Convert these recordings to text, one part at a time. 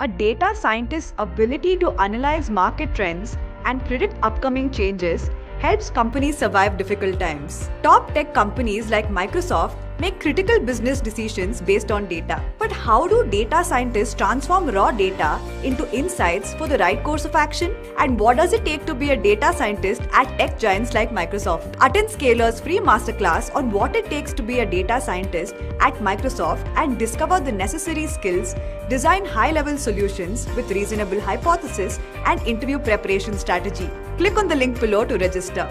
A data scientist's ability to analyze market trends and predict upcoming changes helps companies survive difficult times. Top tech companies like Microsoft make critical business decisions based on data. But how do data scientists transform raw data into insights for the right course of action? And what does it take to be a data scientist at tech giants like Microsoft? Attend Scalar's free masterclass on what it takes to be a data scientist at Microsoft and discover the necessary skills, design high-level solutions with reasonable hypothesis and interview preparation strategy. Click on the link below to register.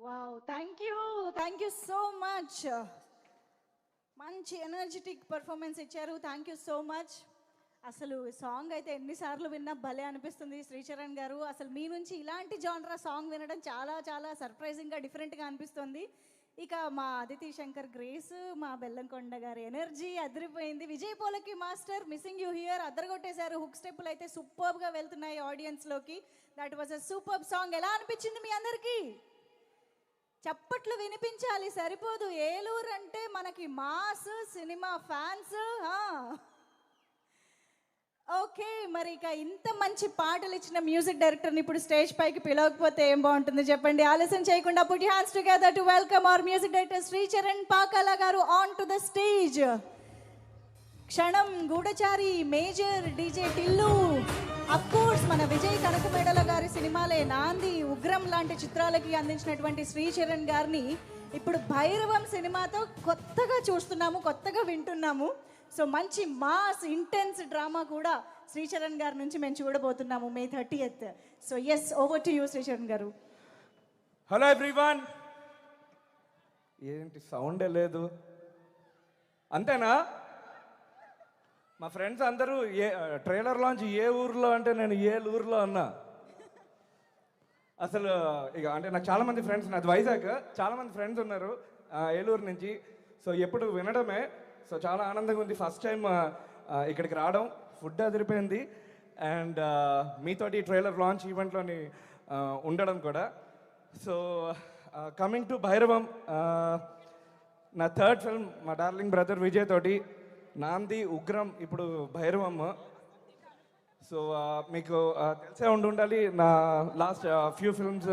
Wow, thank you so much. మంచి energetic performance ఇచ్చారు. Thank you so much. అసలు song అయితే ఎన్నిసార్లు విన్నా భలే అనిపిస్తుంది శ్రీచరణ్ గారు. అసలు మీ నుంచి ఇలాంటి జానరా సాంగ్ వినడం చాలా చాలా సర్ప్రైజింగ్గా డిఫరెంట్గా అనిపిస్తుంది. ఇక మా అదితి శంకర్ గ్రేస్, మా బెల్లంకొండ గారి ఎనర్జీ అదిరిపోయింది. Vijay Polaki master missing you here అద్దరగొట్టేశారు. హుక్ స్టెప్పులు అయితే సూపర్గా వెళ్తున్నాయి ఆడియన్స్లోకి. That was a super song. ఎలా అనిపించింది మీ అందరికీ? చప్పట్లు వినిపించాలి, సరిపోదు. ఏలూరు అంటే మనకి మాస్ సినిమా ఫ్యాన్స్. ఓకే, మరి ఇక ఇంత మంచి పాటలు ఇచ్చిన మ్యూజిక్ డైరెక్టర్ని ఇప్పుడు స్టేజ్ పైకి పిలవకపోతే ఏం బాగుంటుంది చెప్పండి. ఆలస్యం చేయకుండా put your hands together to welcome our music director Sricharan Pakala గారు ఆన్ టు ద స్టేజ్. క్షణం, గూఢచారి, మేజర్, డీజే టిల్లు, అఫ్కోర్స్ మన విజయ్ కనకమేడల గారి సినిమాలే నాంది, ఉగ్రం లాంటి చిత్రాలకి అందించినటువంటి శ్రీచరణ్ గారిని ఇప్పుడు భైరవం సినిమాతో కొత్తగా చూస్తున్నాము, కొత్తగా వింటున్నాము. సో మంచి మాస్ ఇంటెన్స్ డ్రామా కూడా శ్రీచరణ్ గారి నుంచి మేము చూడబోతున్నాము May 30th. So yes, over to you Sricharan గారు. Hello everyone. ఏంటి సౌండే లేదు, అంతేనా? మా ఫ్రెండ్స్ అందరూ ట్రైలర్ లాంచ్ ఏ ఊర్లో అంటే నేను ఏలూరులో అన్నా. అసలు ఇక అంటే నాకు చాలామంది ఫ్రెండ్స్, నాది వైజాగ్, చాలామంది ఫ్రెండ్స్ ఉన్నారు ఏలూరు నుంచి. సో ఎప్పుడు వినడమే. సో చాలా ఆనందంగా ఉంది ఫస్ట్ టైం ఇక్కడికి రావడం. ఫుడ్ అదిరిపోయింది అండ్ మీతోటి ట్రైలర్ లాంచ్ ఈవెంట్లోని ఉండడం కూడా. సో కమింగ్ టు భైరవం, నా థర్డ్ ఫిల్మ్ మా డార్లింగ్ బ్రదర్ విజయ్ తోటి, నాంది, ఉగ్రం, ఇప్పుడు భైరవం. సో మీకు తెలిసే ఉండాలి నా లాస్ట్ ఫ్యూ ఫిల్మ్స్